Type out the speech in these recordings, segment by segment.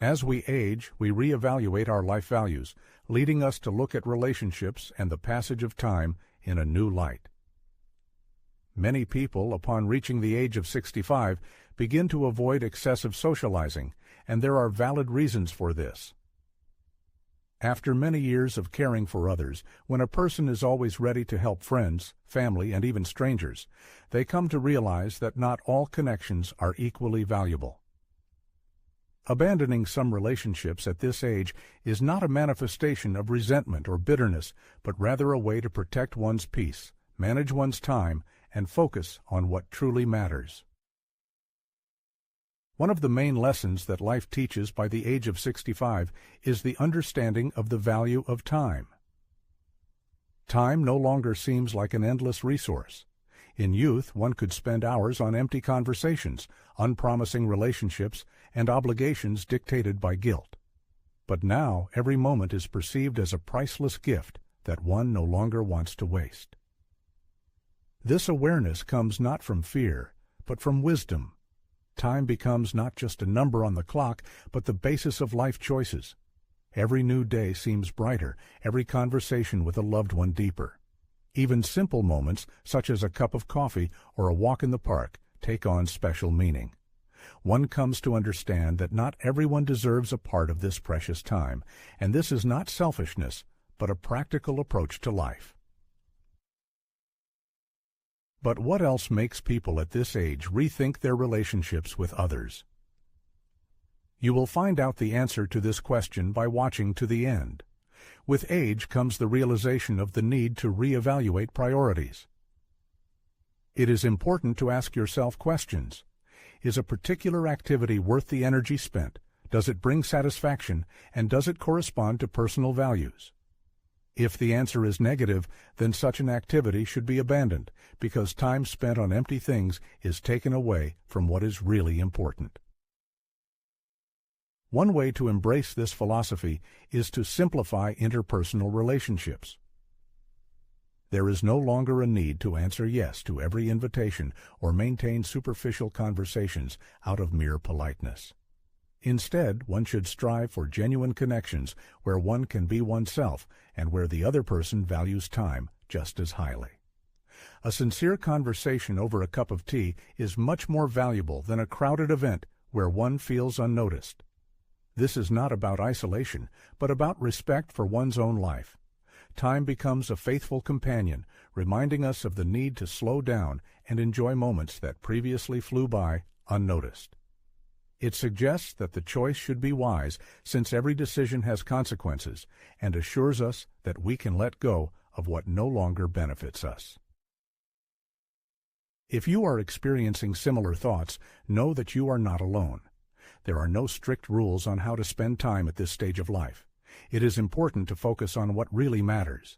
As we age, we reevaluate our life values, leading us to look at relationships and the passage of time in a new light. Many people, upon reaching the age of 65, begin to avoid excessive socializing, and there are valid reasons for this. After many years of caring for others, when a person is always ready to help friends, family, and even strangers, they come to realize that not all connections are equally valuable. Abandoning some relationships at this age is not a manifestation of resentment or bitterness, but rather a way to protect one's peace, manage one's time, and focus on what truly matters. One of the main lessons that life teaches by the age of 65 is the understanding of the value of time. Time no longer seems like an endless resource. In youth, one could spend hours on empty conversations, unpromising relationships, and obligations dictated by guilt. But now, every moment is perceived as a priceless gift that one no longer wants to waste. This awareness comes not from fear, but from wisdom. Time becomes not just a number on the clock, but the basis of life choices. Every new day seems brighter, every conversation with a loved one deeper. Even simple moments, such as a cup of coffee or a walk in the park, take on special meaning. One comes to understand that not everyone deserves a part of this precious time, and this is not selfishness, but a practical approach to life. But what else makes people at this age rethink their relationships with others? You will find out the answer to this question by watching to the end. With age comes the realization of the need to reevaluate priorities. It is important to ask yourself questions. Is a particular activity worth the energy spent? Does it bring satisfaction? And does it correspond to personal values? If the answer is negative, then such an activity should be abandoned, because time spent on empty things is taken away from what is really important. One way to embrace this philosophy is to simplify interpersonal relationships. There is no longer a need to answer yes to every invitation or maintain superficial conversations out of mere politeness. Instead, one should strive for genuine connections where one can be oneself and where the other person values time just as highly. A sincere conversation over a cup of tea is much more valuable than a crowded event where one feels unnoticed. This is not about isolation, but about respect for one's own life. Time becomes a faithful companion, reminding us of the need to slow down and enjoy moments that previously flew by unnoticed. It suggests that the choice should be wise, since every decision has consequences, and assures us that we can let go of what no longer benefits us. If you are experiencing similar thoughts, know that you are not alone. There are no strict rules on how to spend time at this stage of life. It is important to focus on what really matters.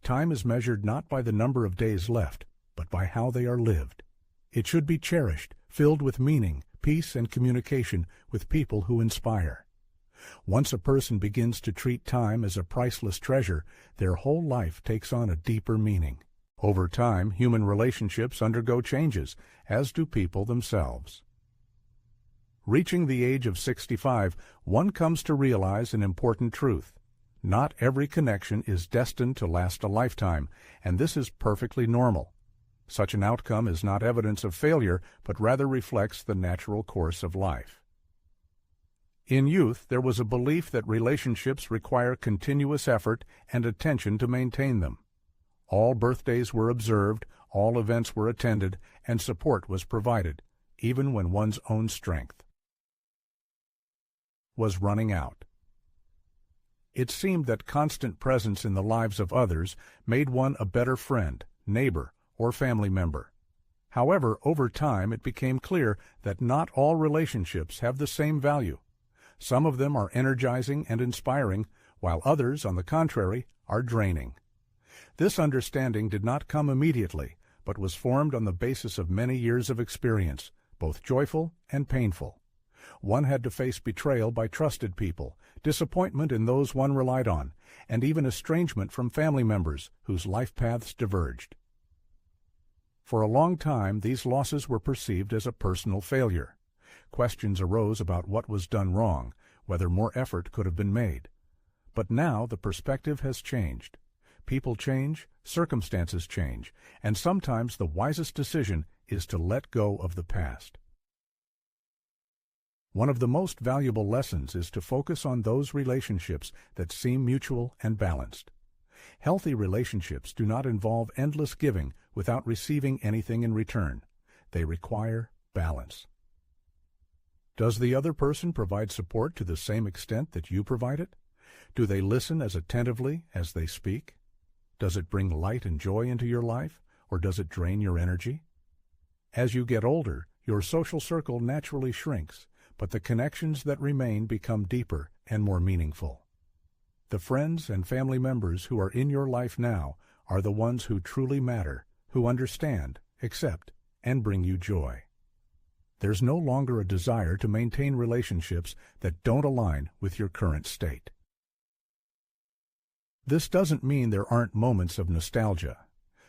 Time is measured not by the number of days left, but by how they are lived. It should be cherished, filled with meaning, peace, and communication with people who inspire. Once a person begins to treat time as a priceless treasure, their whole life takes on a deeper meaning. Over time, human relationships undergo changes, as do people themselves. Reaching the age of 65, one comes to realize an important truth. Not every connection is destined to last a lifetime, and this is perfectly normal. Such an outcome is not evidence of failure, but rather reflects the natural course of life. In youth, there was a belief that relationships require continuous effort and attention to maintain them. All birthdays were observed, all events were attended, and support was provided, even when one's own strength was running out. It seemed that constant presence in the lives of others made one a better friend, neighbor, or family member. However, over time it became clear that not all relationships have the same value. Some of them are energizing and inspiring, while others, on the contrary, are draining. This understanding did not come immediately, but was formed on the basis of many years of experience, both joyful and painful. One had to face betrayal by trusted people, disappointment in those one relied on, and even estrangement from family members whose life paths diverged. For a long time, these losses were perceived as a personal failure. Questions arose about what was done wrong, whether more effort could have been made. But now the perspective has changed. People change, circumstances change, and sometimes the wisest decision is to let go of the past. One of the most valuable lessons is to focus on those relationships that seem mutual and balanced. Healthy relationships do not involve endless giving without receiving anything in return. They require balance. Does the other person provide support to the same extent that you provide it? Do they listen as attentively as they speak? Does it bring light and joy into your life, or does it drain your energy? As you get older, your social circle naturally shrinks, but the connections that remain become deeper and more meaningful. The friends and family members who are in your life now are the ones who truly matter, who understand, accept, and bring you joy. There's no longer a desire to maintain relationships that don't align with your current state. This doesn't mean there aren't moments of nostalgia.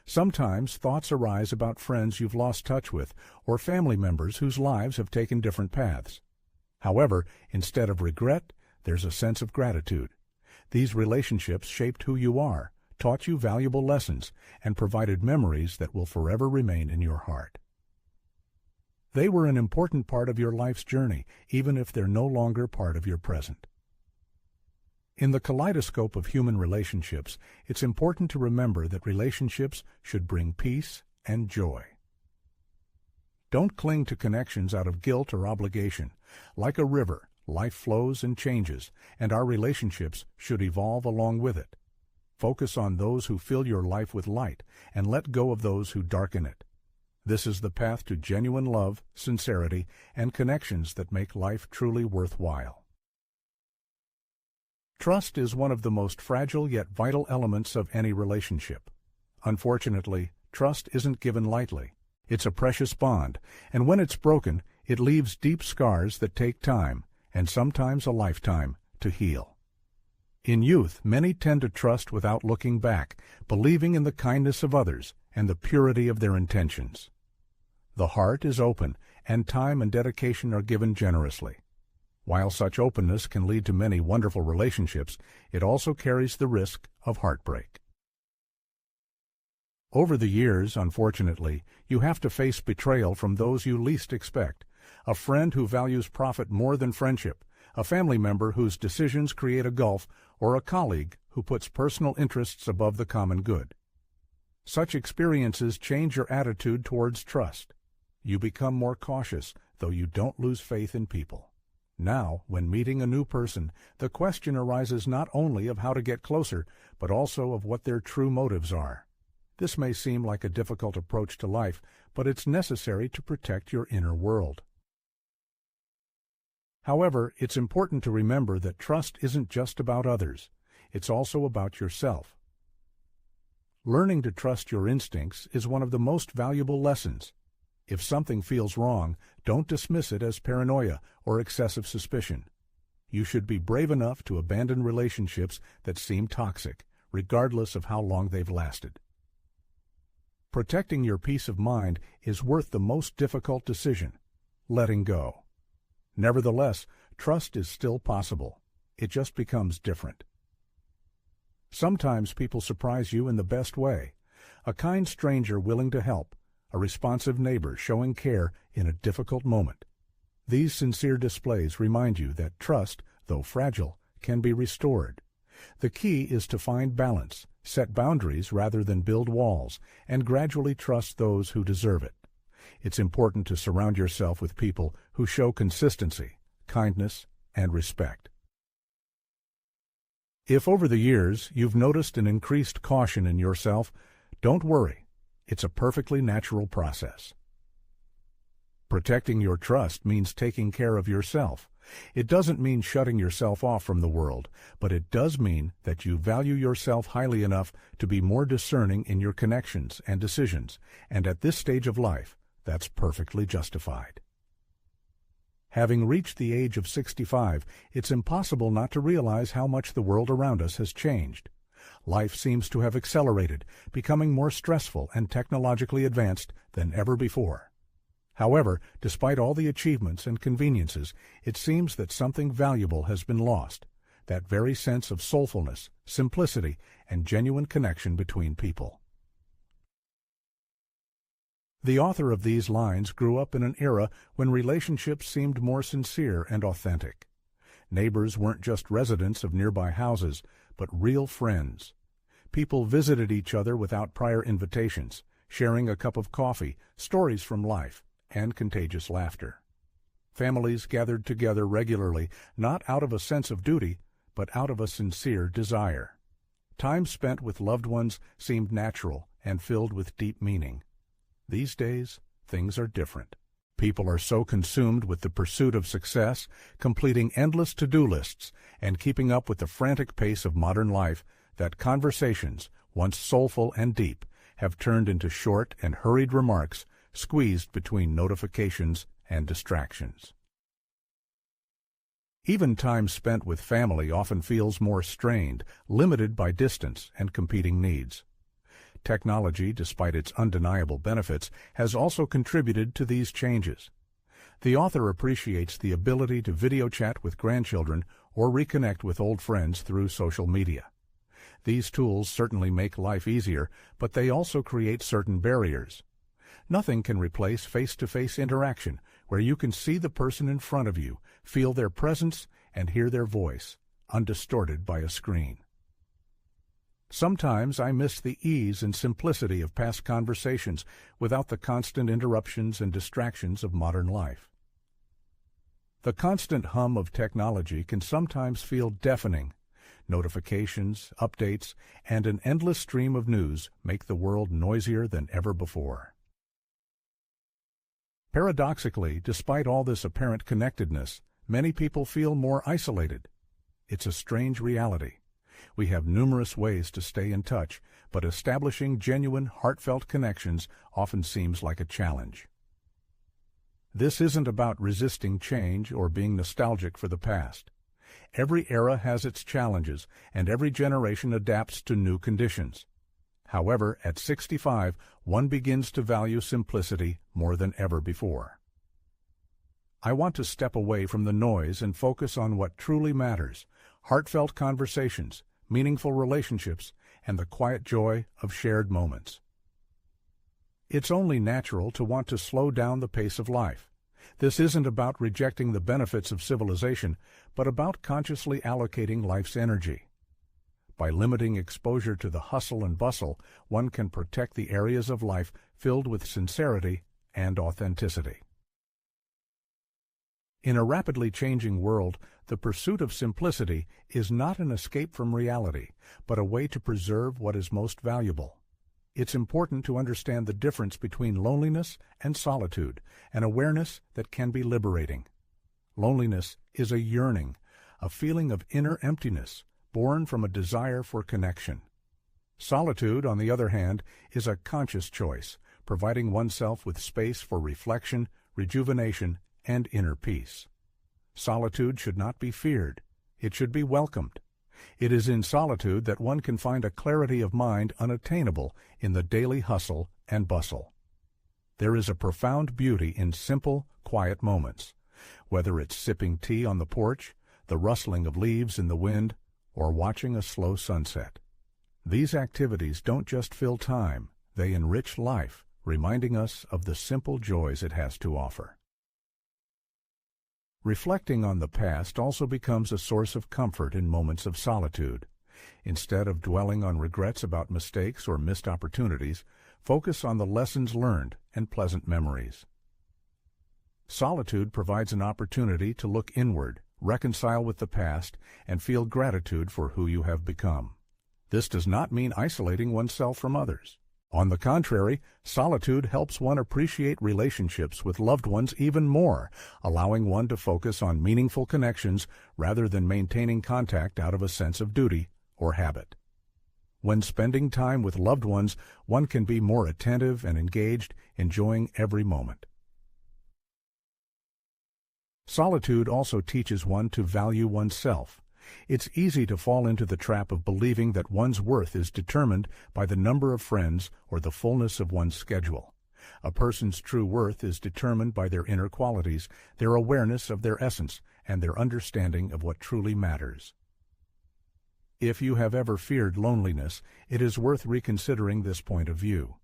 Sometimes thoughts arise about friends you've lost touch with or family members whose lives have taken different paths. However, instead of regret, there's a sense of gratitude. These relationships shaped who you are, taught you valuable lessons, and provided memories that will forever remain in your heart. They were an important part of your life's journey, even if they're no longer part of your present. In the kaleidoscope of human relationships, it's important to remember that relationships should bring peace and joy. Don't cling to connections out of guilt or obligation. Like a river, life flows and changes, and our relationships should evolve along with it. Focus on those who fill your life with light, and let go of those who darken it. This is the path to genuine love, sincerity, and connections that make life truly worthwhile. Trust is one of the most fragile yet vital elements of any relationship. Unfortunately, trust isn't given lightly. It's a precious bond, and when it's broken, it leaves deep scars that take time, and sometimes a lifetime, to heal. In youth, many tend to trust without looking back, believing in the kindness of others and the purity of their intentions. The heart is open, and time and dedication are given generously. While such openness can lead to many wonderful relationships, it also carries the risk of heartbreak. Over the years, unfortunately, you have to face betrayal from those you least expect: a friend who values profit more than friendship, a family member whose decisions create a gulf, or a colleague who puts personal interests above the common good. Such experiences change your attitude towards trust. You become more cautious, though you don't lose faith in people. Now, when meeting a new person, the question arises not only of how to get closer, but also of what their true motives are. This may seem like a difficult approach to life, but it's necessary to protect your inner world. However, it's important to remember that trust isn't just about others. It's also about yourself. Learning to trust your instincts is one of the most valuable lessons. If something feels wrong, don't dismiss it as paranoia or excessive suspicion. You should be brave enough to abandon relationships that seem toxic, regardless of how long they've lasted. Protecting your peace of mind is worth the most difficult decision: letting go. Nevertheless, trust is still possible. It just becomes different. Sometimes people surprise you in the best way: a kind stranger willing to help, a responsive neighbor showing care in a difficult moment. These sincere displays remind you that trust, though fragile, can be restored. The key is to find balance, set boundaries rather than build walls, and gradually trust those who deserve it. It's important to surround yourself with people who show consistency, kindness, and respect. If over the years you've noticed an increased caution in yourself, don't worry. It's a perfectly natural process. Protecting your trust means taking care of yourself. It doesn't mean shutting yourself off from the world, but it does mean that you value yourself highly enough to be more discerning in your connections and decisions, and at this stage of life, that's perfectly justified. Having reached the age of 65, it's impossible not to realize how much the world around us has changed. Life seems to have accelerated, becoming more stressful and technologically advanced than ever before. However, despite all the achievements and conveniences, it seems that something valuable has been lost, that very sense of soulfulness, simplicity, and genuine connection between people. The author of these lines grew up in an era when relationships seemed more sincere and authentic. Neighbors weren't just residents of nearby houses, but real friends. People visited each other without prior invitations, sharing a cup of coffee, stories from life, and contagious laughter. Families gathered together regularly, not out of a sense of duty, but out of a sincere desire. Time spent with loved ones seemed natural and filled with deep meaning. These days, things are different. People are so consumed with the pursuit of success, completing endless to-do lists, and keeping up with the frantic pace of modern life that conversations, once soulful and deep, have turned into short and hurried remarks squeezed between notifications and distractions. Even time spent with family often feels more strained, limited by distance and competing needs. Technology, despite its undeniable benefits, has also contributed to these changes. The author appreciates the ability to video chat with grandchildren or reconnect with old friends through social media. These tools certainly make life easier, but they also create certain barriers. Nothing can replace face-to-face interaction, where you can see the person in front of you, feel their presence, and hear their voice, undistorted by a screen. Sometimes I miss the ease and simplicity of past conversations without the constant interruptions and distractions of modern life. The constant hum of technology can sometimes feel deafening. Notifications, updates, and an endless stream of news make the world noisier than ever before. Paradoxically, despite all this apparent connectedness, many people feel more isolated. It's a strange reality. We have numerous ways to stay in touch, but establishing genuine, heartfelt connections often seems like a challenge. This isn't about resisting change or being nostalgic for the past. Every era has its challenges, and every generation adapts to new conditions. However, at 65, one begins to value simplicity more than ever before. I want to step away from the noise and focus on what truly matters: heartfelt conversations, meaningful relationships, and the quiet joy of shared moments. It's only natural to want to slow down the pace of life. This isn't about rejecting the benefits of civilization, but about consciously allocating life's energy. By limiting exposure to the hustle and bustle, one can protect the areas of life filled with sincerity and authenticity. In a rapidly changing world, the pursuit of simplicity is not an escape from reality, but a way to preserve what is most valuable. It's important to understand the difference between loneliness and solitude, an awareness that can be liberating. Loneliness is a yearning, a feeling of inner emptiness, born from a desire for connection. Solitude, on the other hand, is a conscious choice, providing oneself with space for reflection, rejuvenation, and inner peace. Solitude should not be feared. It should be welcomed. It is in solitude that one can find a clarity of mind unattainable in the daily hustle and bustle. There is a profound beauty in simple, quiet moments, whether it's sipping tea on the porch, the rustling of leaves in the wind, or watching a slow sunset. These activities don't just fill time, they enrich life, reminding us of the simple joys it has to offer. Reflecting on the past also becomes a source of comfort in moments of solitude. Instead of dwelling on regrets about mistakes or missed opportunities, focus on the lessons learned and pleasant memories. Solitude provides an opportunity to look inward, reconcile with the past, and feel gratitude for who you have become. This does not mean isolating oneself from others. On the contrary, solitude helps one appreciate relationships with loved ones even more, allowing one to focus on meaningful connections rather than maintaining contact out of a sense of duty or habit. When spending time with loved ones, one can be more attentive and engaged, enjoying every moment. Solitude also teaches one to value oneself. It's easy to fall into the trap of believing that one's worth is determined by the number of friends or the fullness of one's schedule. A person's true worth is determined by their inner qualities, their awareness of their essence, and their understanding of what truly matters. If you have ever feared loneliness, it is worth reconsidering this point of view.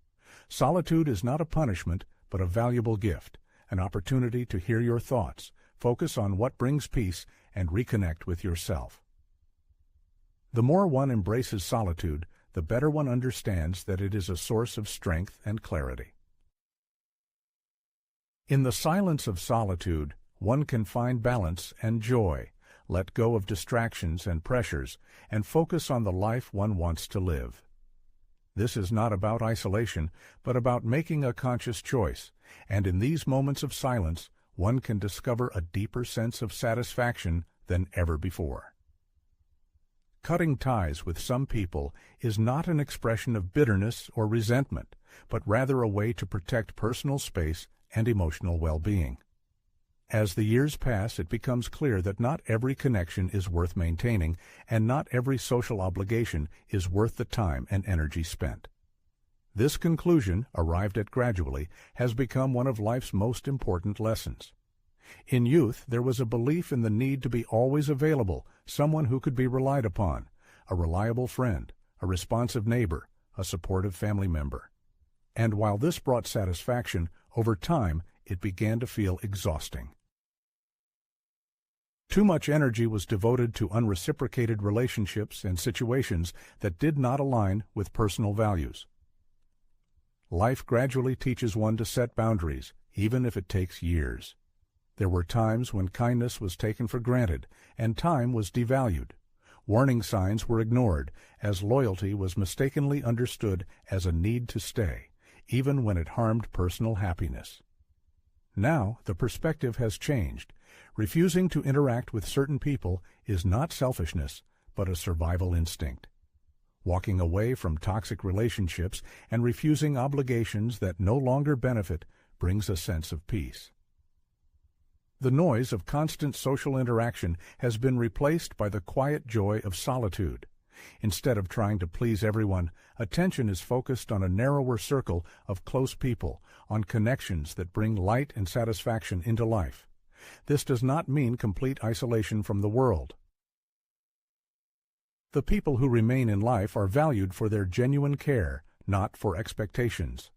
Solitude is not a punishment, but a valuable gift, an opportunity to hear your thoughts, focus on what brings peace, and reconnect with yourself. The more one embraces solitude, the better one understands that it is a source of strength and clarity. In the silence of solitude, one can find balance and joy, let go of distractions and pressures, and focus on the life one wants to live. This is not about isolation, but about making a conscious choice, and in these moments of silence, one can discover a deeper sense of satisfaction than ever before. Cutting ties with some people is not an expression of bitterness or resentment, but rather a way to protect personal space and emotional well-being. As the years pass, it becomes clear that not every connection is worth maintaining, and not every social obligation is worth the time and energy spent. This conclusion, arrived at gradually, has become one of life's most important lessons. In youth, there was a belief in the need to be always available, someone who could be relied upon, a reliable friend, a responsive neighbor, a supportive family member. And while this brought satisfaction, over time it began to feel exhausting. Too much energy was devoted to unreciprocated relationships and situations that did not align with personal values. Life gradually teaches one to set boundaries, even if it takes years. There were times when kindness was taken for granted and time was devalued. Warning signs were ignored, as loyalty was mistakenly understood as a need to stay, even when it harmed personal happiness. Now, the perspective has changed. Refusing to interact with certain people is not selfishness, but a survival instinct. Walking away from toxic relationships and refusing obligations that no longer benefit brings a sense of peace. The noise of constant social interaction has been replaced by the quiet joy of solitude. Instead of trying to please everyone, attention is focused on a narrower circle of close people, on connections that bring light and satisfaction into life. This does not mean complete isolation from the world. The people who remain in life are valued for their genuine care, not for expectations.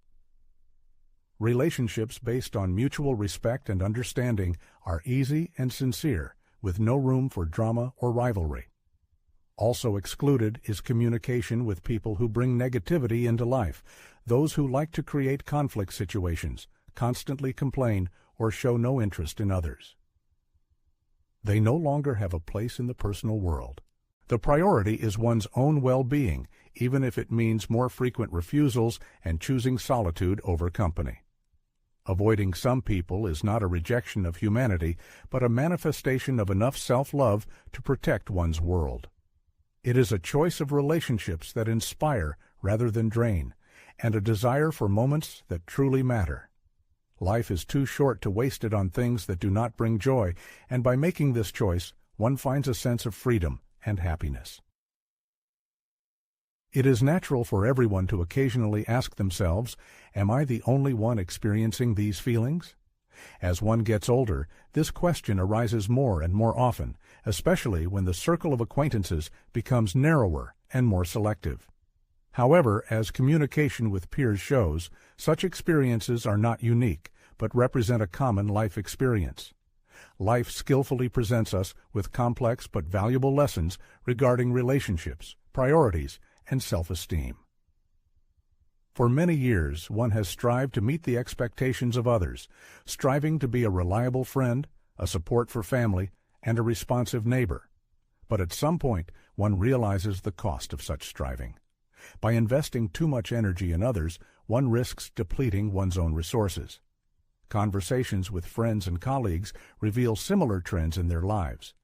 Relationships based on mutual respect and understanding are easy and sincere, with no room for drama or rivalry. Also excluded is communication with people who bring negativity into life, those who like to create conflict situations, constantly complain, or show no interest in others. They no longer have a place in the personal world. The priority is one's own well-being, even if it means more frequent refusals and choosing solitude over company. Avoiding some people is not a rejection of humanity, but a manifestation of enough self-love to protect one's world. It is a choice of relationships that inspire rather than drain, and a desire for moments that truly matter. Life is too short to waste it on things that do not bring joy, and by making this choice, one finds a sense of freedom and happiness. It is natural for everyone to occasionally ask themselves, am I the only one experiencing these feelings? As one gets older, this question arises more and more often, especially when the circle of acquaintances becomes narrower and more selective. However, as communication with peers shows, such experiences are not unique, but represent a common life experience. Life skillfully presents us with complex but valuable lessons regarding relationships, priorities, and self-esteem. For many years, one has strived to meet the expectations of others, striving to be a reliable friend, a support for family, and a responsive neighbor. But at some point, one realizes the cost of such striving. By investing too much energy in others, one risks depleting one's own resources. Conversations with friends and colleagues reveal similar trends in their lives.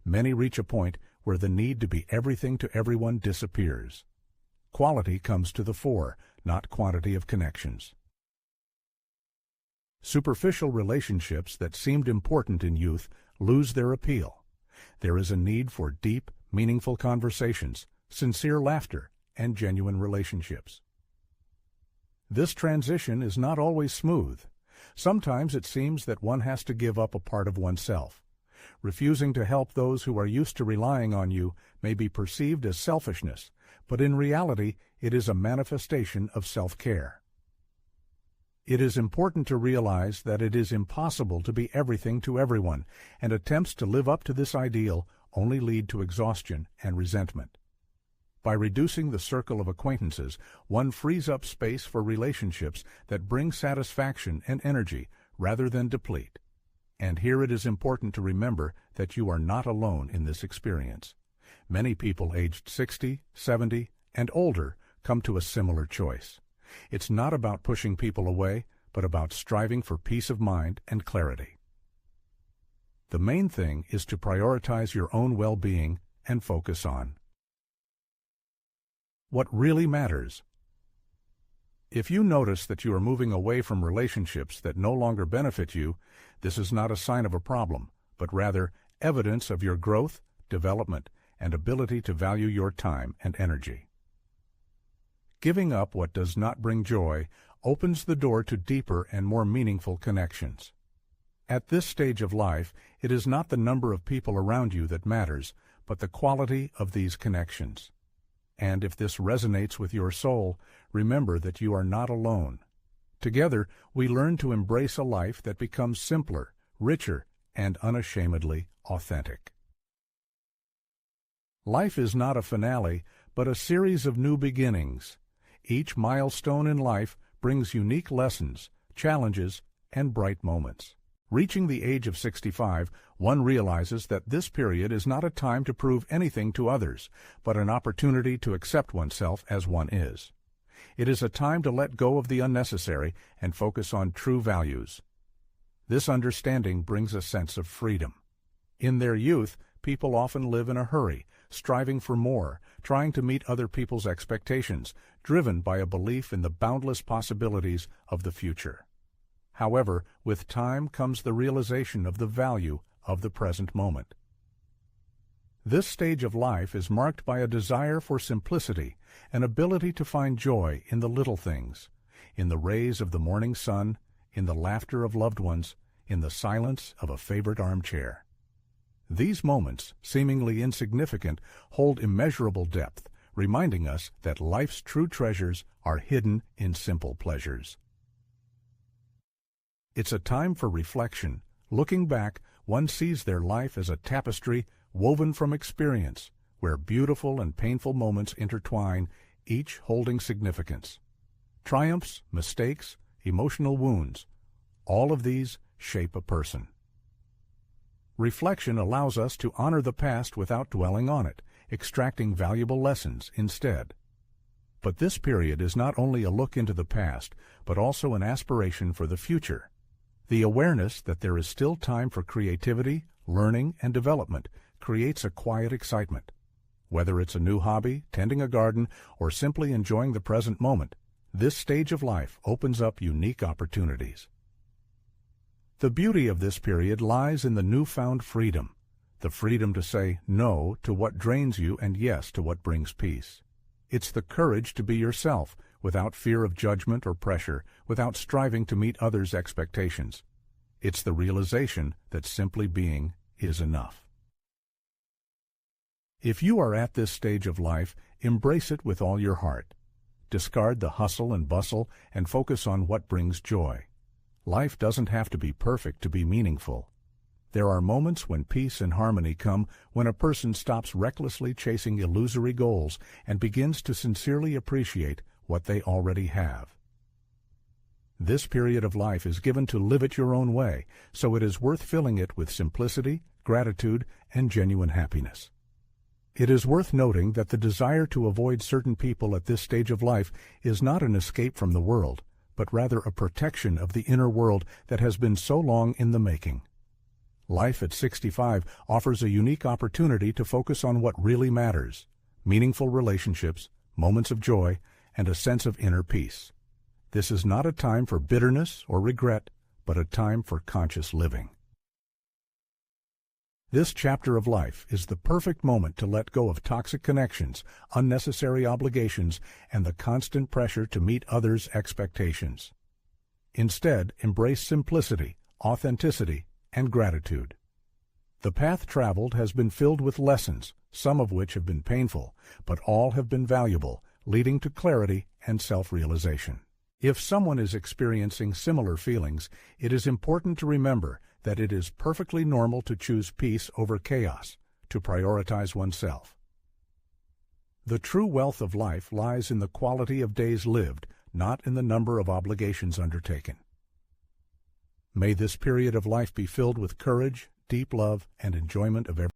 Many reach a point where the need to be everything to everyone disappears. Quality comes to the fore, not quantity of connections. Superficial relationships that seemed important in youth lose their appeal. There is a need for deep, meaningful conversations, sincere laughter, and genuine relationships. This transition is not always smooth. Sometimes it seems that one has to give up a part of oneself. Refusing to help those who are used to relying on you may be perceived as selfishness, but in reality it is a manifestation of self-care. It is important to realize that it is impossible to be everything to everyone, and attempts to live up to this ideal only lead to exhaustion and resentment. By reducing the circle of acquaintances, one frees up space for relationships that bring satisfaction and energy rather than deplete. And here it is important to remember that you are not alone in this experience. Many people aged 60, 70, and older come to a similar choice. It's not about pushing people away, but about striving for peace of mind and clarity. The main thing is to prioritize your own well-being and focus on what really matters. If you notice that you are moving away from relationships that no longer benefit you, this is not a sign of a problem, but rather evidence of your growth, development, and ability to value your time and energy. Giving up what does not bring joy opens the door to deeper and more meaningful connections. At this stage of life, it is not the number of people around you that matters, but the quality of these connections. And if this resonates with your soul, remember that you are not alone. Together, we learn to embrace a life that becomes simpler, richer, and unashamedly authentic. Life is not a finale, but a series of new beginnings. Each milestone in life brings unique lessons, challenges, and bright moments. Reaching the age of 65, one realizes that this period is not a time to prove anything to others, but an opportunity to accept oneself as one is. It is a time to let go of the unnecessary and focus on true values. This understanding brings a sense of freedom. In their youth, people often live in a hurry, striving for more, trying to meet other people's expectations, driven by a belief in the boundless possibilities of the future. However, with time comes the realization of the value of the present moment. This stage of life is marked by a desire for simplicity, an ability to find joy in the little things, in the rays of the morning sun, in the laughter of loved ones, in the silence of a favorite armchair. These moments, seemingly insignificant, hold immeasurable depth, reminding us that life's true treasures are hidden in simple pleasures. It's a time for reflection. Looking back, one sees their life as a tapestry woven from experience, where beautiful and painful moments intertwine, each holding significance. Triumphs, mistakes, emotional wounds, all of these shape a person. Reflection allows us to honor the past without dwelling on it, extracting valuable lessons instead. But this period is not only a look into the past, but also an aspiration for the future. The awareness that there is still time for creativity, learning, and development creates a quiet excitement. Whether it's a new hobby, tending a garden, or simply enjoying the present moment, this stage of life opens up unique opportunities. The beauty of this period lies in the newfound freedom, the freedom to say no to what drains you and yes to what brings peace. It's the courage to be yourself, without fear of judgment or pressure, without striving to meet others' expectations. It's the realization that simply being is enough. If you are at this stage of life, embrace it with all your heart. Discard the hustle and bustle and focus on what brings joy. Life doesn't have to be perfect to be meaningful. There are moments when peace and harmony come when a person stops recklessly chasing illusory goals and begins to sincerely appreciate what they already have. This period of life is given to live it your own way, so it is worth filling it with simplicity, gratitude, and genuine happiness. It is worth noting that the desire to avoid certain people at this stage of life is not an escape from the world, but rather a protection of the inner world that has been so long in the making. Life at 65 offers a unique opportunity to focus on what really matters: meaningful relationships, moments of joy, and a sense of inner peace. This is not a time for bitterness or regret, but a time for conscious living. This chapter of life is the perfect moment to let go of toxic connections, unnecessary obligations, and the constant pressure to meet others' expectations. Instead, embrace simplicity, authenticity, and gratitude. The path traveled has been filled with lessons, some of which have been painful, but all have been valuable, leading to clarity and self-realization. If someone is experiencing similar feelings, it is important to remember that it is perfectly normal to choose peace over chaos, to prioritize oneself. The true wealth of life lies in the quality of days lived, not in the number of obligations undertaken. May this period of life be filled with courage, deep love, and enjoyment of every